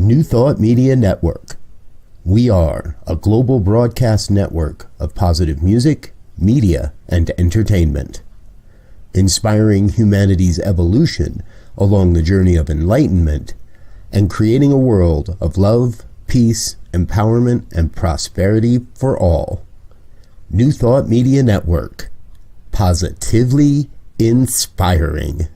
New Thought Media Network. We are a global broadcast network of positive music, media, and entertainment, inspiring humanity's evolution along the journey of enlightenment and creating a world of love, peace, empowerment, and prosperity for all. New Thought Media Network. Positively inspiring.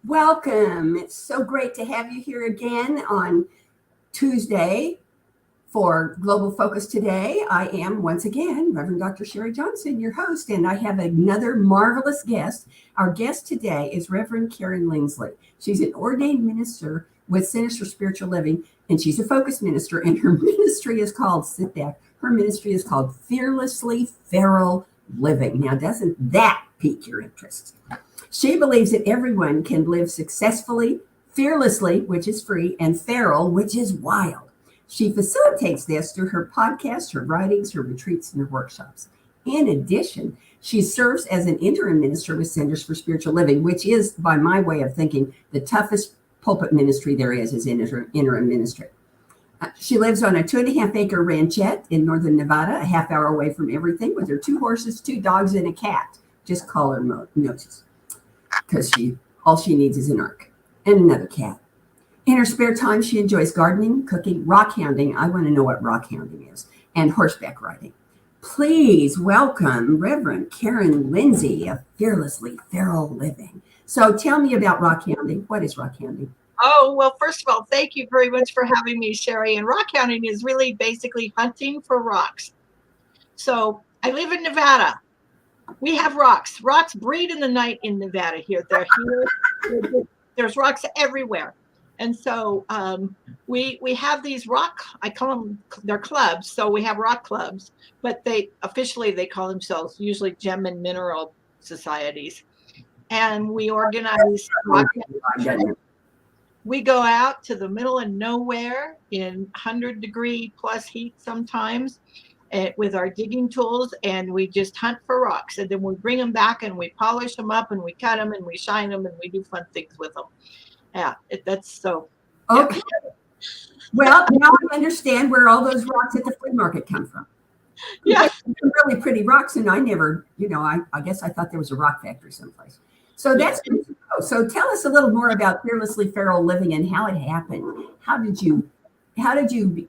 Welcome. It's so great to have you here again on Tuesday for Global Focus Today. I am once again Reverend Dr. Sharri Johnson, your host, and I have another marvelous guest. Our guest today is Reverend Karen Linsley. She's an ordained minister with Centers for Spiritual Living, and she's a focus minister, and her ministry is called, sit back, her ministry is called Fearlessly Feral Living. Now, doesn't that pique your interest? She believes that everyone can live successfully, fearlessly, which is free, and feral, which is wild. She facilitates this through her podcasts, her writings, her retreats, and her workshops. In addition, she serves as an interim minister with Centers for Spiritual Living, which is, by my way of thinking, the toughest pulpit ministry there is interim ministry. She lives on a 2.5-acre ranchette in northern Nevada, a half hour away from everything, with her 2 horses, 2 dogs, and a cat. Just call her Moses, because all she needs is an ark and another cat. In her spare time, she enjoys gardening, cooking, rock hounding. I want to know what rock hounding is, and horseback riding. Please welcome Reverend Karen Lindsey of Fearlessly Feral Living. So tell me about rock hounding. What is rock hounding? Oh, well, first of all, thank you very much for having me, Sharri. And rock hounding is really basically hunting for rocks. So I live in Nevada. We have rocks. Rocks breed in the night in Nevada here. They're here. There's rocks everywhere. And so we have these rock, I call them, they're clubs. So we have rock clubs, but they call themselves usually gem and mineral societies. And we organize rock. We go out to the middle of nowhere in 100-degree plus heat sometimes, with our digging tools, and we just hunt for rocks, and then we bring them back and we polish them up and we cut them and we shine them and we do fun things with them. Yeah, that's so. Okay. Yeah. Well, now I understand where all those rocks at the flea market come from. Yeah, really pretty rocks, and I never, I guess I thought there was a rock factory someplace. So that's good to know. So tell us a little more about Fearlessly Feral Living and how it happened. How did you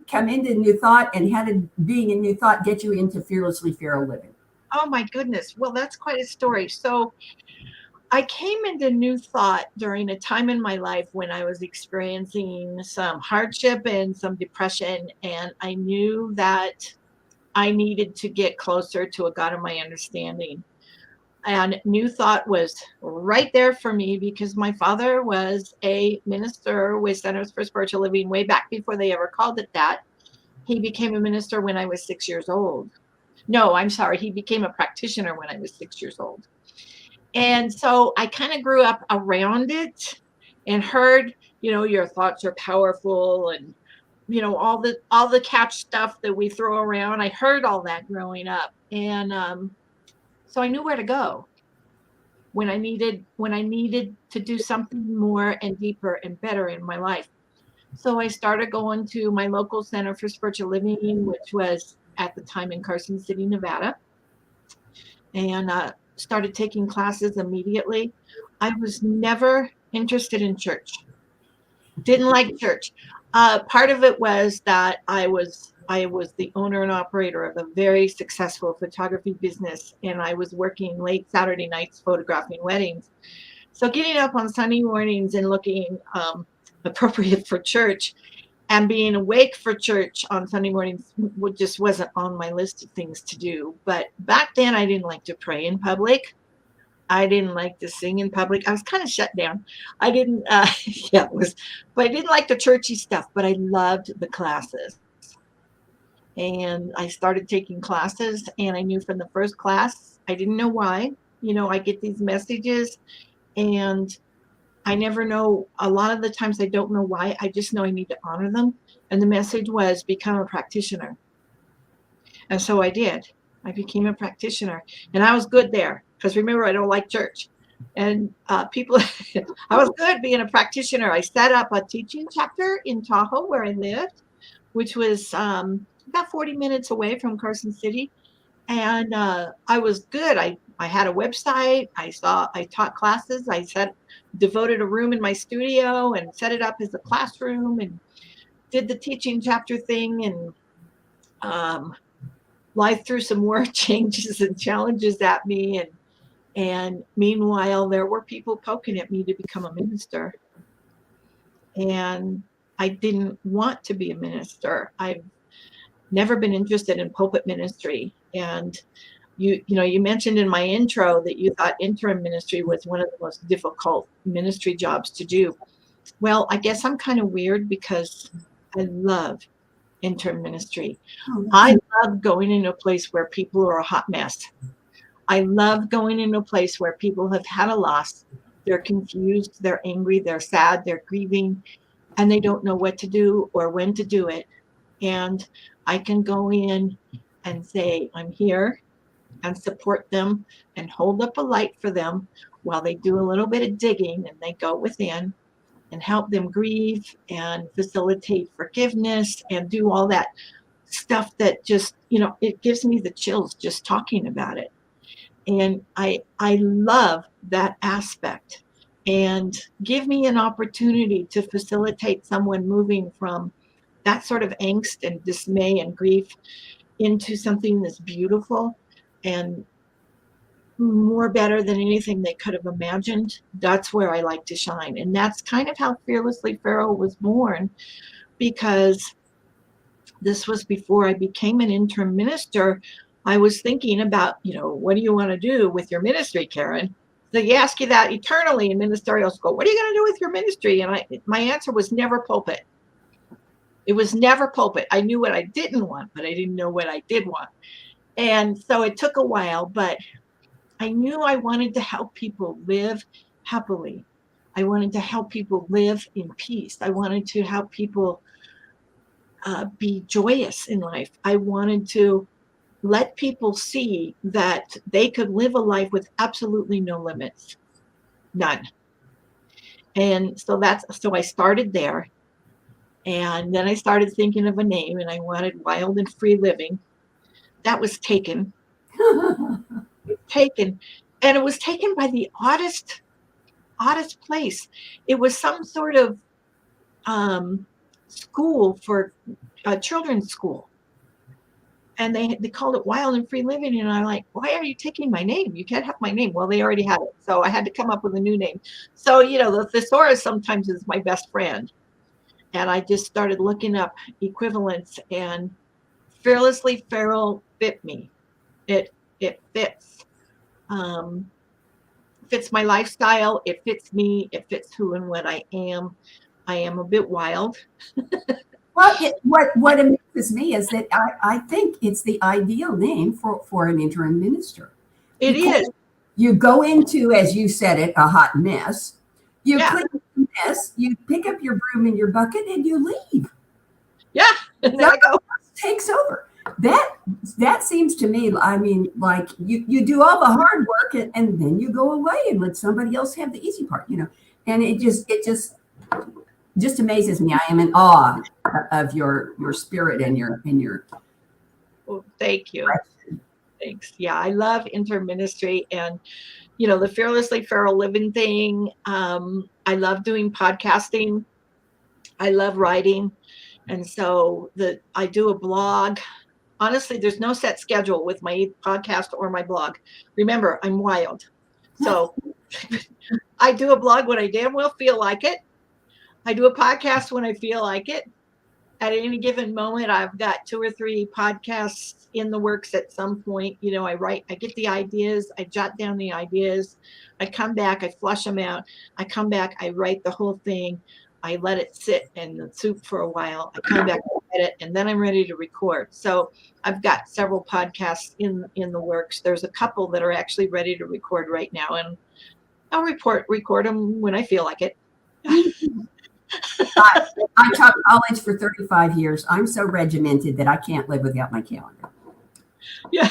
come into New Thought, and how did being in New Thought get you into Fearlessly Feral Living? Oh my goodness. Well, that's quite a story. So I came into New Thought during a time in my life when I was experiencing some hardship and some depression, and I knew that I needed to get closer to a God of my understanding. And New Thought was right there for me because my father was a minister with Centers for Spiritual Living way back before they ever called it that. He became a minister when I was 6 years old. No, I'm sorry. He became a practitioner when I was 6 years old. And so I kind of grew up around it and heard, your thoughts are powerful, and, all the catch stuff that we throw around. I heard all that growing up. And so I knew where to go when I needed to do something more and deeper and better in my life. So I started going to my local Center for Spiritual Living, which was at the time in Carson City, Nevada, and started taking classes immediately. I was never interested in church. Didn't like church. Part of it was that I was I was the owner and operator of a very successful photography business, and I was working late Saturday nights photographing weddings. So getting up on Sunday mornings and looking appropriate for church and being awake for church on Sunday mornings just wasn't on my list of things to do. But back then, I didn't like to pray in public. I didn't like to sing in public. I was kind of shut down. I didn't, yeah, it was, but I didn't like the churchy stuff, but I loved the classes. And I started taking classes, and I knew from the first class, I didn't know why. I get these messages, and I never know. A lot of the times I don't know why. I just know I need to honor them. And the message was become a practitioner. And so I did. I became a practitioner, and I was good there because remember, I don't like church. And people, I was good being a practitioner. I set up a teaching chapter in Tahoe where I lived, which was about 40 minutes away from Carson City. And I was good. I had a website. I taught classes. Devoted a room in my studio and set it up as a classroom and did the teaching chapter thing. And life threw some more changes and challenges at me. And meanwhile, there were people poking at me to become a minister. And I didn't want to be a minister. I've never been interested in pulpit ministry. And you mentioned in my intro that you thought interim ministry was one of the most difficult ministry jobs to do. Well, I guess I'm kind of weird because I love interim ministry. I love going into a place where people are a hot mess. I love going into a place where people have had a loss. They're confused, they're angry, they're sad, they're grieving, and they don't know what to do or when to do it. And I can go in and say, I'm here, and support them and hold up a light for them while they do a little bit of digging and they go within and help them grieve and facilitate forgiveness and do all that stuff that just, it gives me the chills just talking about it. And I love that aspect, and give me an opportunity to facilitate someone moving from that sort of angst and dismay and grief into something that's beautiful and more better than anything they could have imagined. That's where I like to shine. And that's kind of how Fearlessly Feral was born, because this was before I became an interim minister. I was thinking about, what do you want to do with your ministry, Karen? They ask you that eternally in ministerial school. What are you going to do with your ministry? And my answer was never pulpit. It was never pulpit. I knew what I didn't want, but I didn't know what I did want. And so it took a while, but I knew I wanted to help people live happily. I wanted to help people live in peace. I wanted to help people be joyous in life. I wanted to let people see that they could live a life with absolutely no limits, none. And so I started there. And then I started thinking of a name, and I wanted Wild and Free Living. That was taken. And it was taken by the oddest place. It was some sort of school for children's school. And they called it Wild and Free Living. And I'm like, why are you taking my name? You can't have my name. Well, they already had it. So I had to come up with a new name. So, the thesaurus sometimes is my best friend. And I just started looking up equivalents, and Fearlessly Feral fit me. It fits. Fits my lifestyle. It fits me. It fits who and what I am. I am a bit wild. Well, what amuses me is that I think it's the ideal name for an interim minister. It is. You go into, as you said it, a hot mess. You clean the mess. You pick up your broom and your bucket, and you leave. Yeah, and then I go. Takes over. That seems to me, like you do all the hard work, and then you go away and let somebody else have the easy part. And it just amazes me. I am in awe of your spirit and your. Well, thank you. Thanks. Yeah, I love interministry and, the Fearlessly Feral Living thing. I love doing podcasting. I love writing. And so I do a blog. Honestly, there's no set schedule with my podcast or my blog. Remember, I'm wild. So I do a blog when I damn well feel like it. I do a podcast when I feel like it. At any given moment, I've got 2 or 3 podcasts in the works at some point. I get the ideas, I jot down the ideas, I come back, I flush them out, I come back, I write the whole thing, I let it sit in the soup for a while, I come back, I edit, and then I'm ready to record. So I've got several podcasts in the works. There's a couple that are actually ready to record right now, and I'll record them when I feel like it. I taught college for 35 years. I'm so regimented that I can't live without my calendar. Yeah.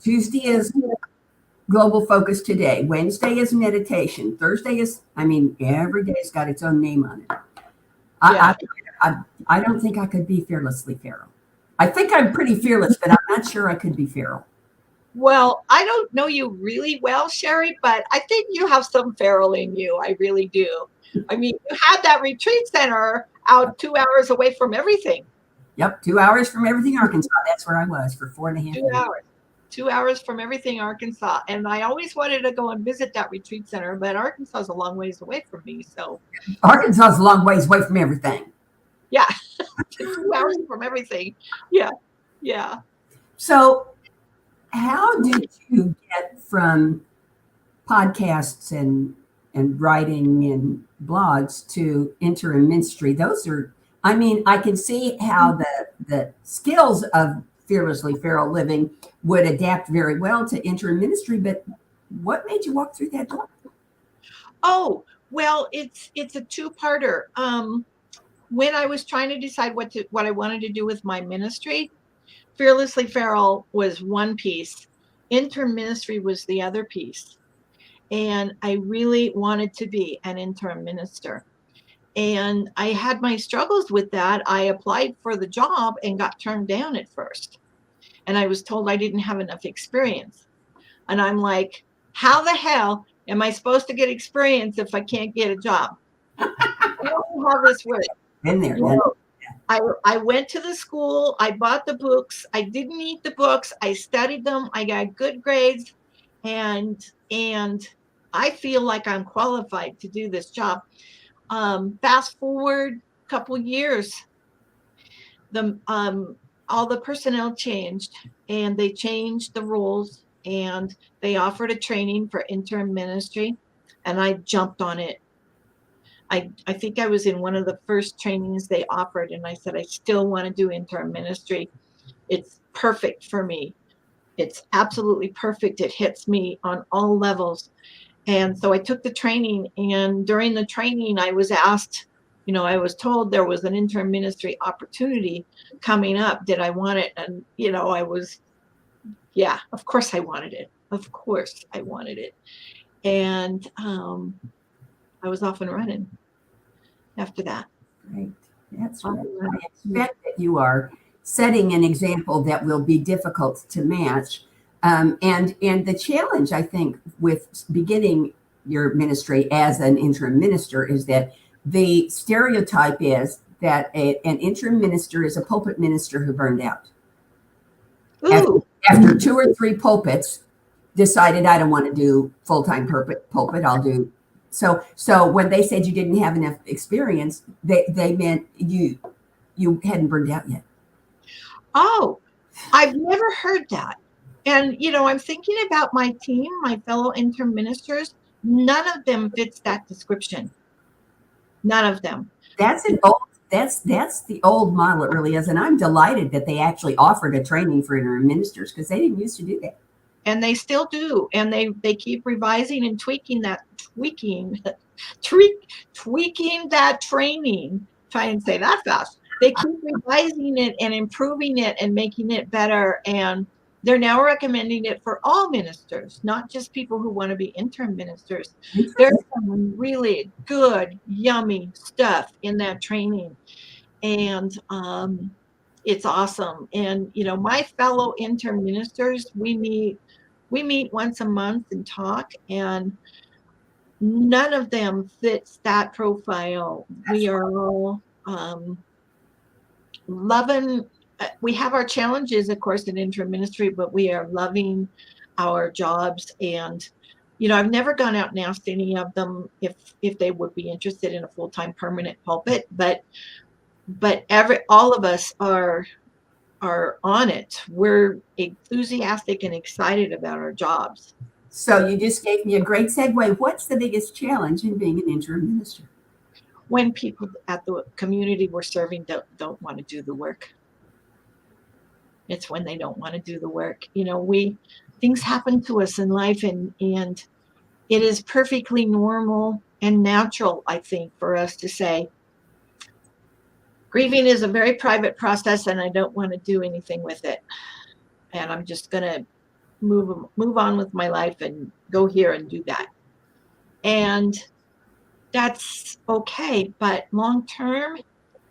Tuesday is global focus today. Wednesday is meditation. Thursday is, every day's got its own name on it. I don't think I could be fearlessly feral. I think I'm pretty fearless, but I'm not sure I could be feral. Well, I don't know you really well, Sharri, but I think you have some feral in you. I really do. You had that retreat center out 2 hours away from everything. Yep, 2 hours from everything, Arkansas. That's where I was for 4.5 years. 2 hours. 2 hours from everything, Arkansas. And I always wanted to go and visit that retreat center, but Arkansas is a long ways away from me. So Arkansas is a long ways away from everything. Yeah, 2 hours from everything. Yeah. So how did you get from podcasts and writing and blogs to interim ministry? Those are, I can see how the skills of fearlessly feral living would adapt very well to interim ministry, but what made you walk through that door? Oh, well, it's a two-parter. When I was trying to decide what I wanted to do with my ministry, fearlessly feral was one piece, interim ministry was the other piece. And I really wanted to be an interim minister. And I had my struggles with that. I applied for the job and got turned down at first. And I was told I didn't have enough experience. And I'm like, how the hell am I supposed to get experience if I can't get a job? I don't know how this works. Been there. I went to the school. I bought the books. I didn't need the books. I studied them. I got good grades. And I feel like I'm qualified to do this job. Fast forward a couple years, all the personnel changed, and they changed the rules, and they offered a training for interim ministry, and I jumped on it. I think I was in one of the first trainings they offered, and I said, I still want to do interim ministry. It's perfect for me. It's absolutely perfect. It hits me on all levels. And so I took the training, and during the training, I was asked, I was told there was an interim ministry opportunity coming up. Did I want it? And, I was, yeah, of course I wanted it. Of course I wanted it. And I was off and running after that. Great. That's right. I expect that you are setting an example that will be difficult to match. And the challenge, I think, with beginning your ministry as an interim minister is that the stereotype is that an interim minister is a pulpit minister who burned out. After 2 or 3 pulpits, decided I don't want to do full-time pulpit. I'll do so. When they said you didn't have enough experience, they meant you hadn't burned out yet. Oh, I've never heard that. And, I'm thinking about my team, my fellow interim ministers. None of them fits that description. None of them. That's the old model. It really is. And I'm delighted that they actually offered a training for interim ministers because they didn't used to do that. And they still do. And they keep revising and tweaking that training. Try and say that fast. They keep revising it and improving it and making it better. And they're now recommending it for all ministers, not just people who want to be interim ministers. There's some really good, yummy stuff in that training. And it's awesome. And, my fellow interim ministers, we meet once a month and talk, and none of them fits that profile. We are all loving, we have our challenges, of course, in interim ministry, but we are loving our jobs. And, I've never gone out and asked any of them if they would be interested in a full-time permanent pulpit, but all of us are on it. We're enthusiastic and excited about our jobs. So you just gave me a great segue. What's the biggest challenge in being an interim minister? When people at the community we're serving don't want to do the work. It's when they don't want to do the work. Things happen to us in life, and it is perfectly normal and natural, I think, for us to say, grieving is a very private process and I don't want to do anything with it. And I'm just going to move on with my life and go here and do that. And that's okay. But long term,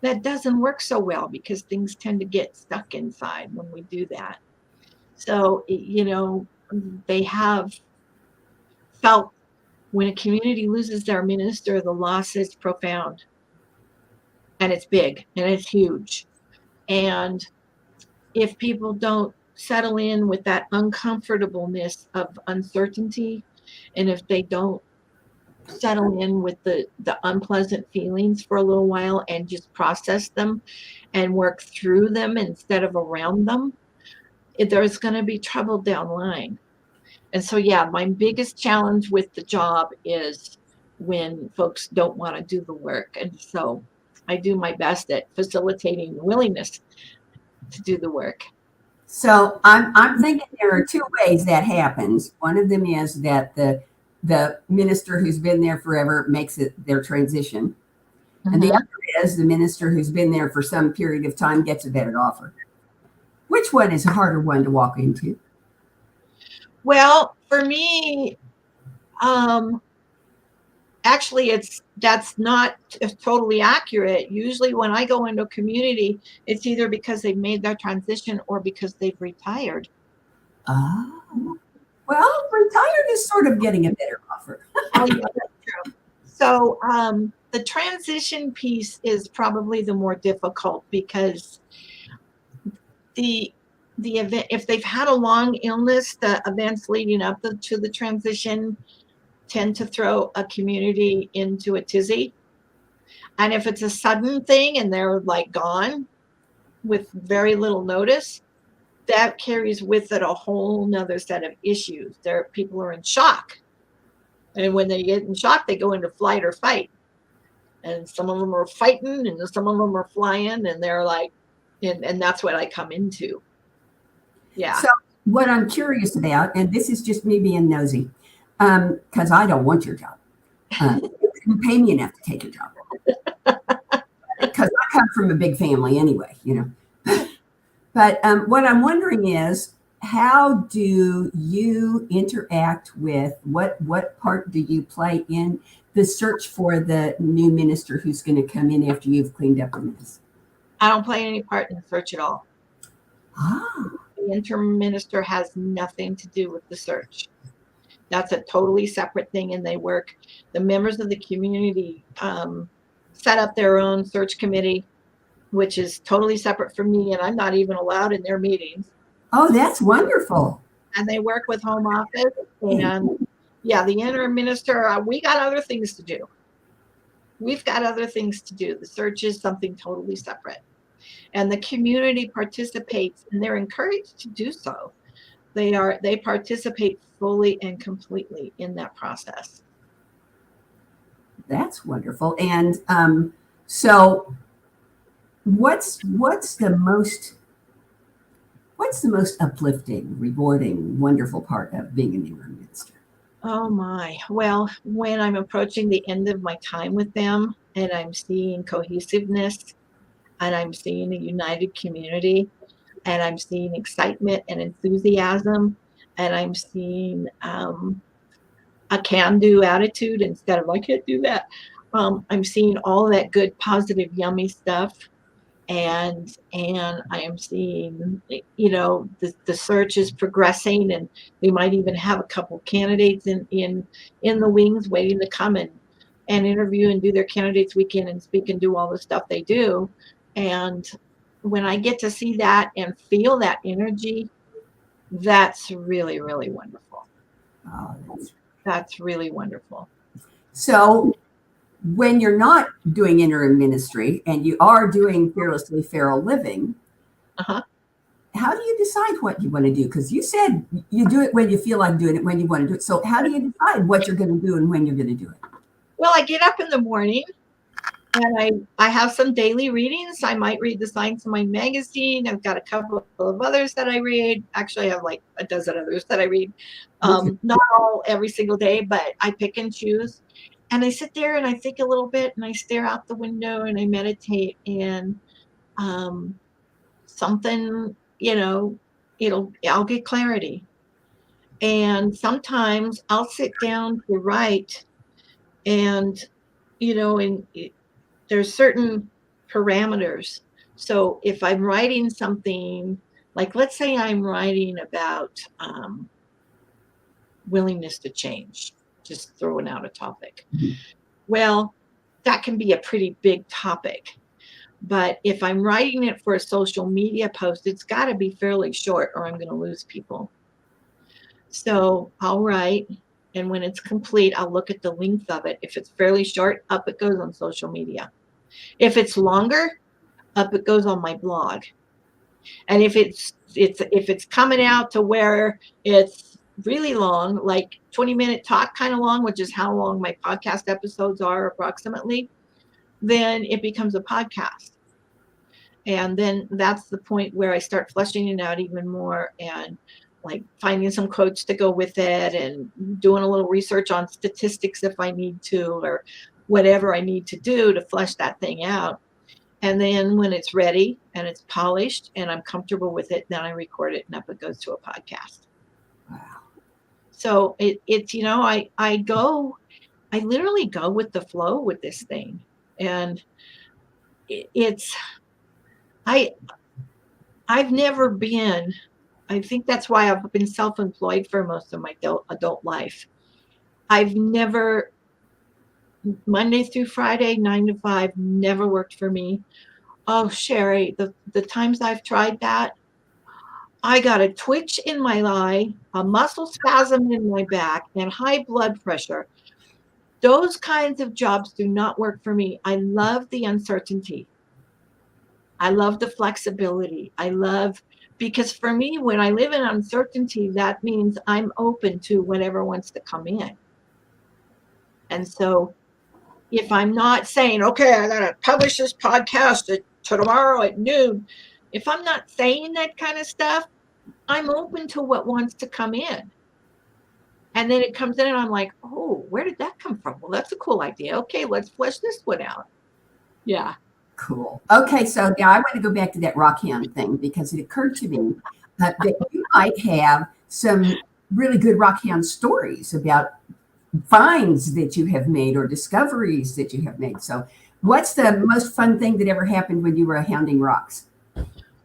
that doesn't work so well because things tend to get stuck inside when we do that. So, they have felt when a community loses their minister, the loss is profound. And it's big and it's huge. And if people don't settle in with that uncomfortableness of uncertainty, and if they don't settle in with the unpleasant feelings for a little while and just process them and work through them instead of around them, there's going to be trouble down the line. And so, my biggest challenge with the job is when folks don't want to do the work. And so I do my best at facilitating the willingness to do the work. So I'm thinking there are two ways that happens. One of them is that the minister who's been there forever makes it their transition. Mm-hmm. And the other is the minister who's been there for some period of time gets a better offer. Which one is a harder one to walk into? Well, for me, actually, that's not totally accurate. Usually when I go into a community, it's either because they've made their transition or because they've retired. Oh, well, retired is sort of getting a better offer. Oh, yeah, that's true. So the transition piece is probably the more difficult because the event, if they've had a long illness, the events leading up to the transition tend to throw a community into a tizzy. And if it's a sudden thing and they're like gone with very little notice, that carries with it a whole nother set of issues. People are in shock. And when they get in shock, they go into flight or fight. And some of them are fighting and some of them are flying, and they're like, and that's what I come into. Yeah. So what I'm curious about, and this is just me being nosy, because I don't want your job. You pay me enough to take your job. Because I come from a big family anyway, But what I'm wondering is, how do you interact with, what part do you play in the search for the new minister who's going to come in after you've cleaned up the mess? I don't play any part in the search at all. Ah. The interim minister has nothing to do with the search. That's a totally separate thing, and the members of the community set up their own search committee, which is totally separate from me, and I'm not even allowed in their meetings. Oh, that's wonderful. And they work with home office, and the interim minister, we got other things to do. We've got other things to do. The search is something totally separate. And the community participates, and they're encouraged to do so. They participate fully and completely in that process. That's wonderful. And so what's the most uplifting, rewarding, wonderful part of being an interim minister? Oh my. Well, when I'm approaching the end of my time with them and I'm seeing cohesiveness and I'm seeing a united community and I'm seeing excitement and enthusiasm and I'm seeing a can-do attitude instead of I can't do that. I'm seeing all that good, positive, yummy stuff. And I am seeing, the search is progressing, and we might even have a couple candidates in the wings waiting to come and interview and do their candidates weekend and speak and do all the stuff they do. And when I get to see that and feel that energy, that's really, really wonderful. Oh, That's really wonderful. so when you're not doing interim ministry and you are doing Fearlessly Feral Living, Uh-huh. how do you decide what you want to do? Because you said you do it when you feel like doing it, when you want to do it. So how do you decide what you're going to do and when you're going to do it? Well, I get up in the morning and I have some daily readings. I might read the Science of Mind magazine. I've got a couple of others that I read. Actually, I have like a dozen others that I read. Not all every single day, but I pick and choose. And I sit there and I think a little bit and I stare out the window and I meditate, and something, I'll get clarity. And sometimes I'll sit down to write, and, there's certain parameters. So if I'm writing something, like let's say I'm writing about willingness to change, just throwing out a topic. Well, that can be a pretty big topic. But if I'm writing it for a social media post, it's got to be fairly short or I'm going to lose people. So I'll write, and when it's complete, I'll look at the length of it. If it's fairly short, up it goes on social media. If it's longer, up it goes on my blog. And if it's coming out to where it's really long, like 20-minute talk kind of long, which is how long my podcast episodes are approximately, then it becomes a podcast. And then that's the point where I start fleshing it out even more, and like finding some quotes to go with it and doing a little research on statistics if I need to, or whatever I need to do to flesh that thing out. And then when it's ready and it's polished and I'm comfortable with it, then I record it and up it goes to a podcast. Wow. So it's, I literally go with the flow with this thing. And I've never been, I think that's why I've been self-employed for most of my adult life. I've never, Monday through Friday, 9 to 5, never worked for me. Oh, Sharri, the times I've tried that, I got a twitch in my eye, a muscle spasm in my back, and high blood pressure. Those kinds of jobs do not work for me. I love the uncertainty. I love the flexibility. Because for me, when I live in uncertainty, that means I'm open to whatever wants to come in. And so if I'm not saying, okay, I got to publish this podcast to tomorrow at noon, if I'm not saying that kind of stuff, I'm open to what wants to come in. And then it comes in and I'm like, oh, where did that come from? Well, that's a cool idea. Okay, let's flesh this one out. Yeah. Cool. Okay, so now I want to go back to that rock hound thing, because it occurred to me that you might have some really good rock hound stories about finds that you have made or discoveries that you have made. So what's the most fun thing that ever happened when you were hounding rocks?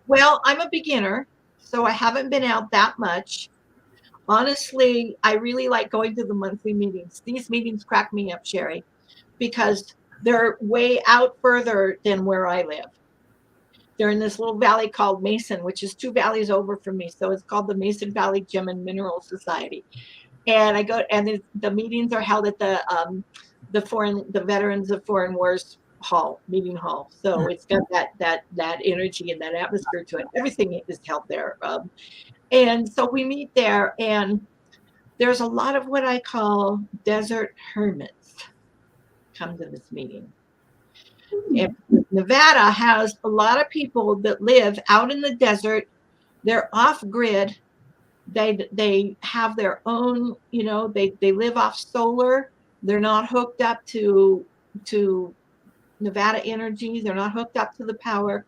Well, I'm a beginner, so I haven't been out that much. Honestly, I really like going to the monthly meetings. These meetings crack me up, Sharri, because they're way out further than where I live. They're in this little valley called Mason, which is 2 valleys over from me. So it's called the Mason Valley Gem and Mineral Society. And I go, and the meetings are held at the Veterans of Foreign Wars meeting hall. So it's got that energy and that atmosphere to it. Everything is held there. And so we meet there, and there's a lot of what I call desert hermits come to this meeting. And Nevada has a lot of people that live out in the desert. They're off grid. They have their own, they live off solar. They're not hooked up to Nevada Energy. They're not hooked up to the power.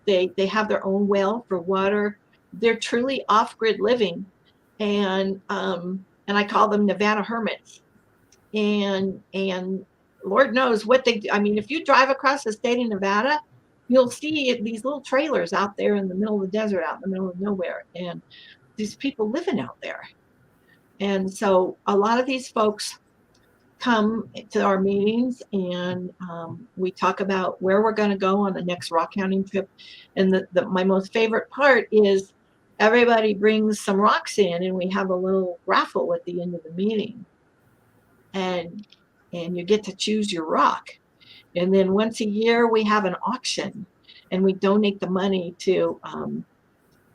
They have their own well for water. They're truly off grid living, and I call them Nevada hermits. And Lord knows what they do. I mean, if you drive across the state of Nevada, you'll see these little trailers out there in the middle of the desert, out in the middle of nowhere, and these people living out there. And so a lot of these folks, come to our meetings, and we talk about where we're going to go on the next rock hounding trip. And my most favorite part is everybody brings some rocks in, and we have a little raffle at the end of the meeting. And you get to choose your rock. And then once a year, we have an auction, and we donate the money to,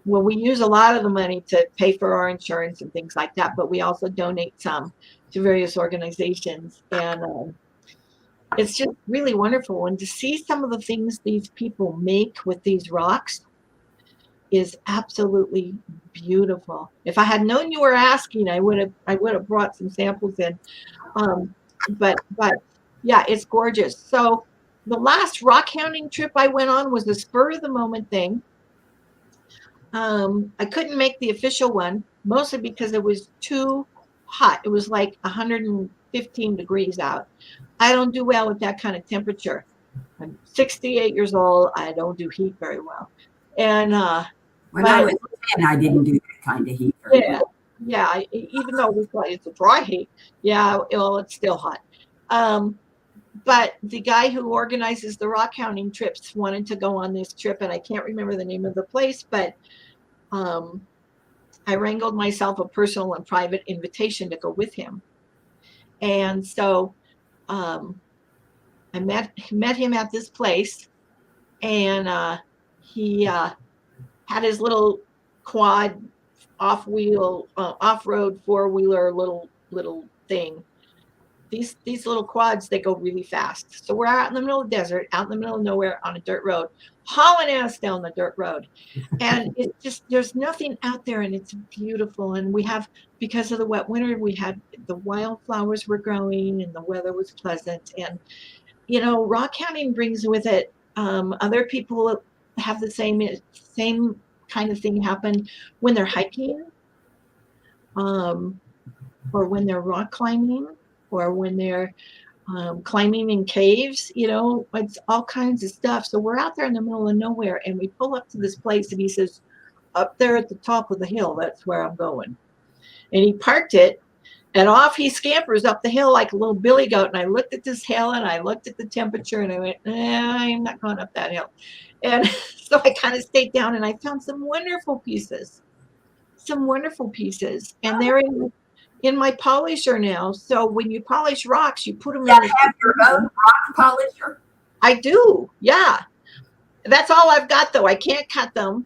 well, we use a lot of the money to pay for our insurance and things like that, but we also donate some to various organizations. And it's just really wonderful. And to see some of the things these people make with these rocks is absolutely beautiful. If I had known you were asking, I would have brought some samples in. But yeah, it's gorgeous. So the last rock hounding trip I went on was a spur of the moment thing. I couldn't make the official one, mostly because it was too hot. It was like 115 degrees out. I don't do well with that kind of temperature. I'm 68 years old. I don't do heat very well. And when I was 10, I didn't do that kind of heat very well. Yeah, even though it's a dry heat, yeah, well, it's still hot. But the guy who organizes the rock hounding trips wanted to go on this trip, and I can't remember the name of the place, but I wrangled myself a personal and private invitation to go with him. And so I met him at this place, and he had his little quad off-road four-wheeler little thing. These little quads, they go really fast. So we're out in the middle of the desert, out in the middle of nowhere on a dirt road, hauling ass down the dirt road. And it's just, there's nothing out there, and it's beautiful. And we have, because of the wet winter, we had the wildflowers were growing and the weather was pleasant. And, rock hounding brings with it, other people have the same kind of thing happen when they're hiking, or when they're rock climbing, or when they're climbing in caves. It's all kinds of stuff. So we're out there in the middle of nowhere, and we pull up to this place, and he says, up there at the top of the hill, that's where I'm going. And he parked it, and off he scampers up the hill like a little billy goat. And I looked at this hill, and I looked at the temperature, and I went, I'm not going up that hill. And so I kind of stayed down, and I found some wonderful pieces. And they're in my polisher now. So when you polish rocks, you put them in. You have your own rock polisher? I do, yeah. That's all I've got, though. I can't cut them.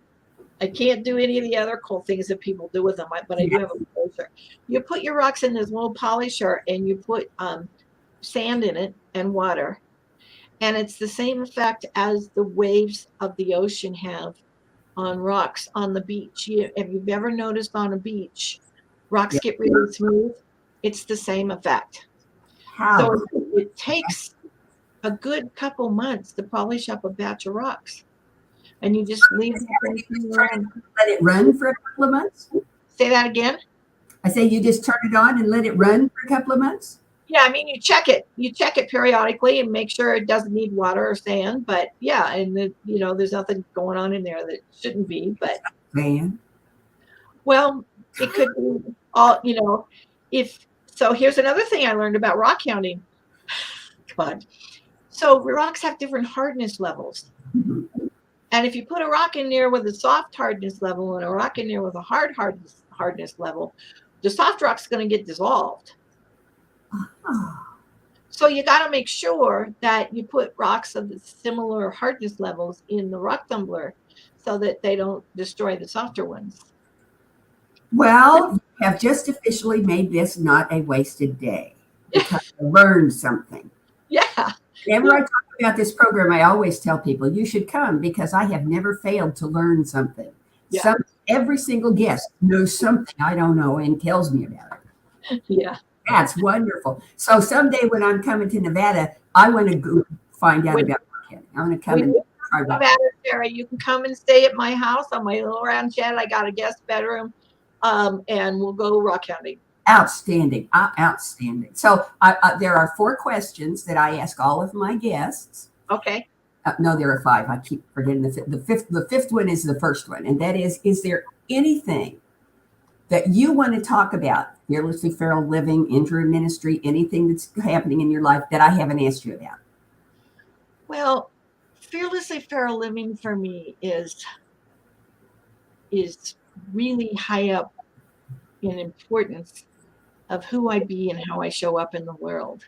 I can't do any of the other cool things that people do with them, but I do have a polisher. You put your rocks in this little polisher, and you put sand in it and water. And it's the same effect as the waves of the ocean have on rocks on the beach. If you've ever noticed on a beach, rocks get really smooth. It's the same effect. So it takes a good couple months to polish up a batch of rocks. And you just leave it around. Let it run for a couple of months? Say that again? I say you just turn it on and let it run for a couple of months? Yeah, I mean, you check it periodically and make sure it doesn't need water or sand. But yeah, and there's nothing going on in there that shouldn't be. But well, it could be all, so here's another thing I learned about rock hounding. God. So rocks have different hardness levels. Mm-hmm. And if you put a rock in there with a soft hardness level and a rock in there with a hard hardness level, the soft rock's going to get dissolved. So you got to make sure that you put rocks of the similar hardness levels in the rock tumbler so that they don't destroy the softer ones. Well, you have just officially made this not a wasted day, because I learned something. Yeah. Whenever I talk about this program, I always tell people you should come, because I have never failed to learn something. Yeah. Every single guest knows something I don't know and tells me about it. Yeah. That's wonderful. So someday when I'm coming to Nevada, I want to go find out about it. I want to come and try about it. Sharri, you can come and stay at my house on my little round shed. I got a guest bedroom, and we'll go rock hounding. Outstanding. Outstanding. So there are 4 questions that I ask all of my guests. Okay. No, there are 5. I keep forgetting the fifth. The fifth one is the first one, and that is there anything that you want to talk about? Fearlessly Feral Living, interim ministry, anything that's happening in your life that I haven't asked you about? Well, fearlessly feral living for me is really high up in importance of who I be and how I show up in the world.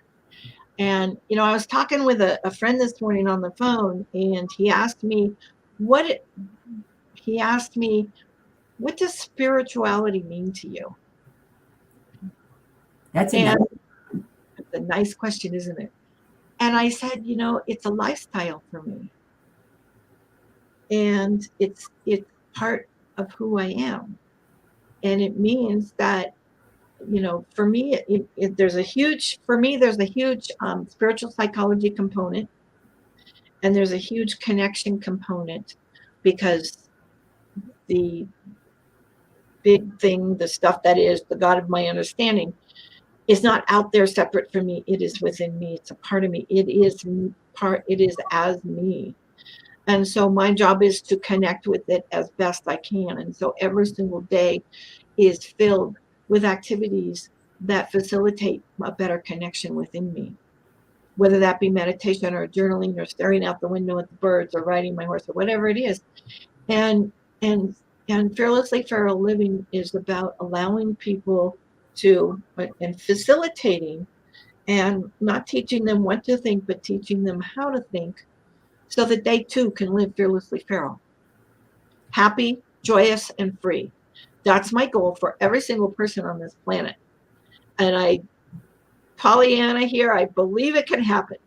And, I was talking with a friend this morning on the phone, and he asked me, what he asked me, what does spirituality mean to you? That's a And it's a nice question, isn't it? And I said, it's a lifestyle for me. And it's part of who I am. And it means that, for me, there's a huge spiritual psychology component, and there's a huge connection component, because the big thing, the stuff that is the God of my understanding, is not out there separate from me. It is within me. It's a part of me. It is as me. And so my job is to connect with it as best I can. And so every single day is filled with activities that facilitate a better connection within me, whether that be meditation or journaling or staring out the window at the birds or riding my horse or whatever it is. And fearlessly feral living is about allowing people to, and facilitating, and not teaching them what to think, but teaching them how to think, so that they too can live fearlessly feral, happy, joyous, and free. That's my goal for every single person on this planet. And Pollyanna here, I believe it can happen.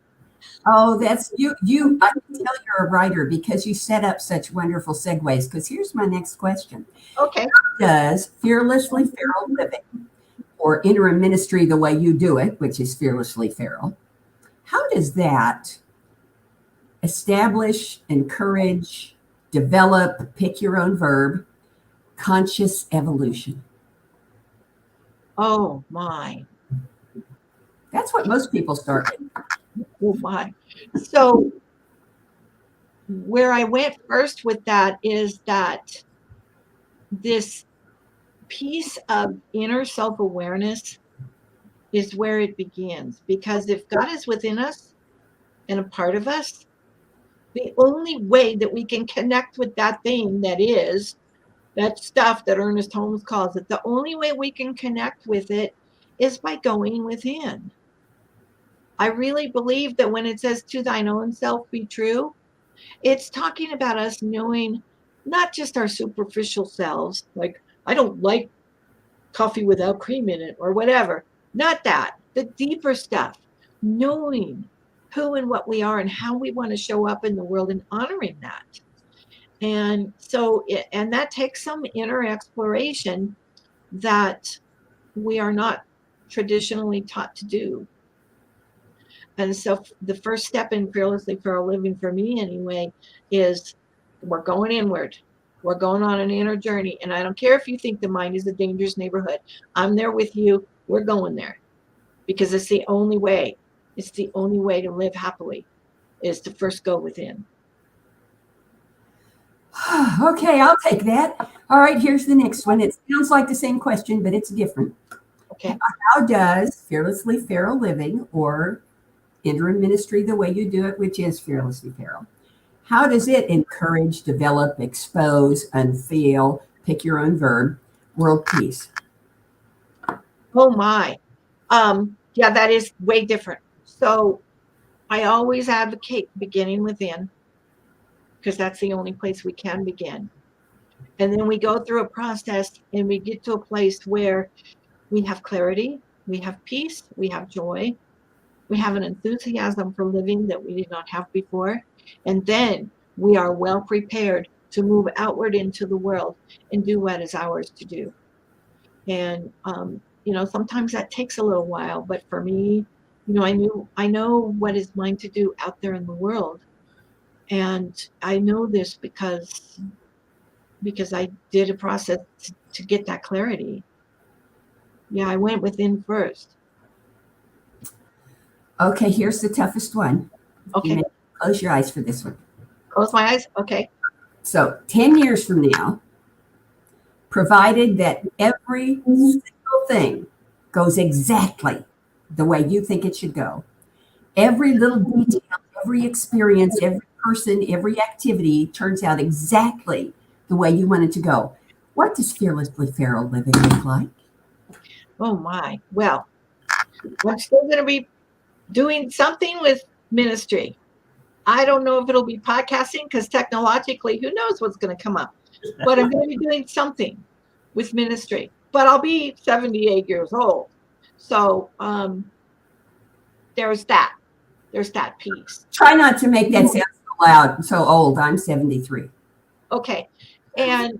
Oh, that's you. I can tell you're a writer because you set up such wonderful segues. Because here's my next question. Okay. How does fearlessly feral living, or interim ministry the way you do it, which is fearlessly feral, how does that establish, encourage, develop, pick your own verb, conscious evolution? Oh my. That's what most people start with. Oh my. So where I went first with that is that this piece of inner self-awareness is where it begins. Because if God is within us and a part of us, the only way that we can connect with that thing that stuff that Ernest Holmes calls it, the only way we can connect with it is by going within. I really believe that when it says to thine own self be true, it's talking about us knowing not just our superficial selves, like I don't like coffee without cream in it or whatever. Not that. The deeper stuff, knowing who and what we are and how we want to show up in the world and honoring that. And so, and that takes some inner exploration that we are not traditionally taught to do. And so the first step in fearlessly feral living for me anyway is we're going inward. We're going on an inner journey. And I don't care if you think the mind is a dangerous neighborhood. I'm there with you. We're going there because it's the only way. It's the only way to live happily is to first go within. Okay, I'll take that. All right, here's the next one. It sounds like the same question, but it's different. Okay. How does fearlessly feral living, or interim ministry the way you do it, which is fearlessly feral, how does it encourage, develop, expose, unveil, pick your own verb, world peace? Oh my. Yeah, that is way different. So I always advocate beginning within, because that's the only place we can begin. And then we go through a process and we get to a place where we have clarity, we have peace, we have joy, we have an enthusiasm for living that we did not have before. And then we are well prepared to move outward into the world and do what is ours to do. And, sometimes that takes a little while, but for me, I know what is mine to do out there in the world. And I know this because I did a process to get that clarity. Yeah, I went within first. Okay, here's the toughest one. Okay. You may close your eyes for this one. Close my eyes. Okay. So 10 years from now, provided that every single thing goes exactly the way you think it should go. Every little detail, every experience, every person, every activity turns out exactly the way you want it to go. What does fearlessly feral living look like? Oh my. Well, I'm still going to be doing something with ministry. I don't know if it'll be podcasting because technologically, who knows what's going to come up. But I'm going to be doing something with ministry. But I'll be 78 years old. So there's that. There's that piece. Try not to make that sound so loud, so old. I'm 73. Okay. And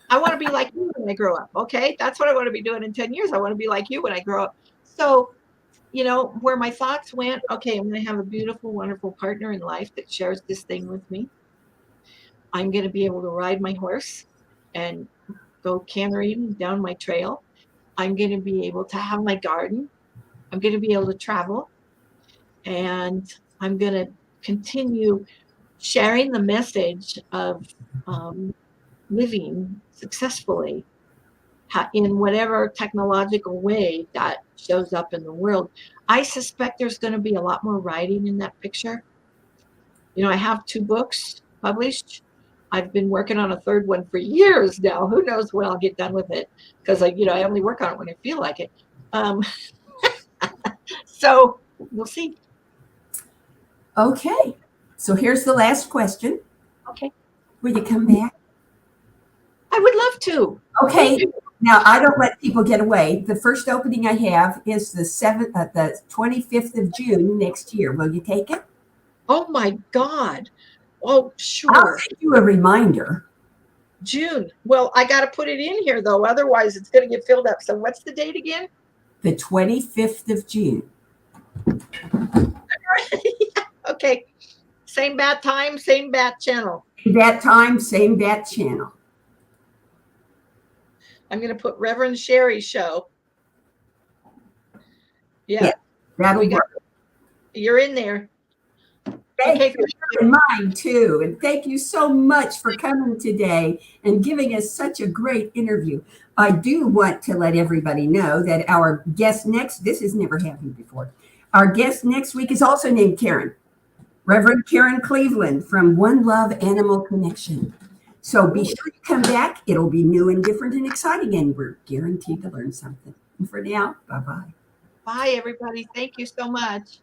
I want to be like you when I grow up. Okay. That's what I want to be doing in 10 years. I want to be like you when I grow up. So, you know, where my thoughts went, okay, I'm going to have a beautiful, wonderful partner in life that shares this thing with me. I'm going to be able to ride my horse and go cantering down my trail. I'm going to be able to have my garden. I'm going to be able to travel. And I'm going to continue sharing the message of living successfully in whatever technological way that shows up in the world. I suspect there's going to be a lot more writing in that picture. You know, I have 2 books published. I've been working on a 3rd one for years now. Who knows when I'll get done with it? Because I only work on it when I feel like it. So we'll see. Okay. So here's the last question. Okay. Will you come back? I would love to. Okay. Now, I don't let people get away. The first opening I have is the 25th of June next year. Will you take it? Oh my God. Oh, sure. I'll send you a reminder. June. Well, I got to put it in here though. Otherwise it's going to get filled up. So what's the date again? The 25th of June. Okay. Same bat time, same bat channel. Same bat time, same bat channel. I'm going to put Reverend Sharri show. Yeah. That'll work. You're in there. Okay, and mine too. And thank you so much for coming today and giving us such a great interview. I do want to let everybody know that our guest this has never happened before. Our guest next week is also named Karen, Reverend Karen Cleveland from One Love Animal Connection. So be sure to come back. It'll be new and different and exciting, and we're guaranteed to learn something. And for now, bye-bye. Bye, everybody. Thank you so much.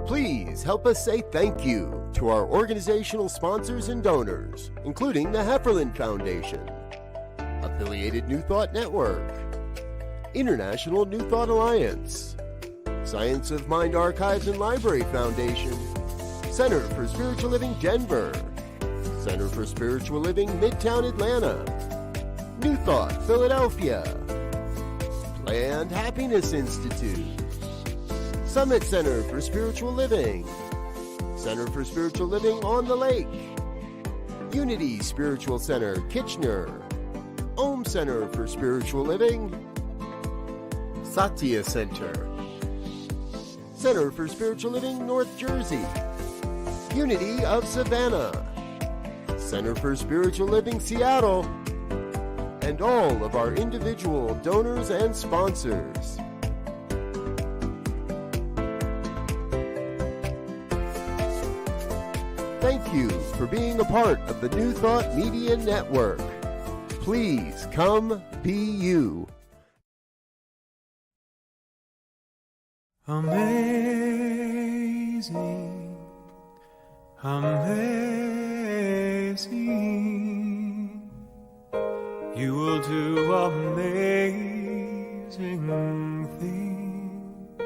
Please help us say thank you to our organizational sponsors and donors, including the Hefferland Foundation, Affiliated New Thought Network, International New Thought Alliance, Science of Mind Archives and Library Foundation, Center for Spiritual Living Denver, Center for Spiritual Living Midtown Atlanta, New Thought Philadelphia, Planned Happiness Institute, Summit Center for Spiritual Living, Center for Spiritual Living on the Lake, Unity Spiritual Center Kitchener, Om Center for Spiritual Living, Satya Center, Center for Spiritual Living North Jersey, Unity of Savannah, Center for Spiritual Living Seattle, and all of our individual donors and sponsors. Thank you for being a part of the New Thought Media Network. Please come be you. Amazing, amazing, you will do amazing things.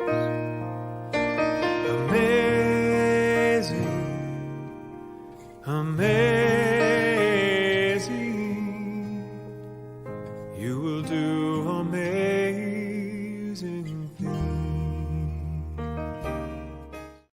Amazing, amazing, you will do amazing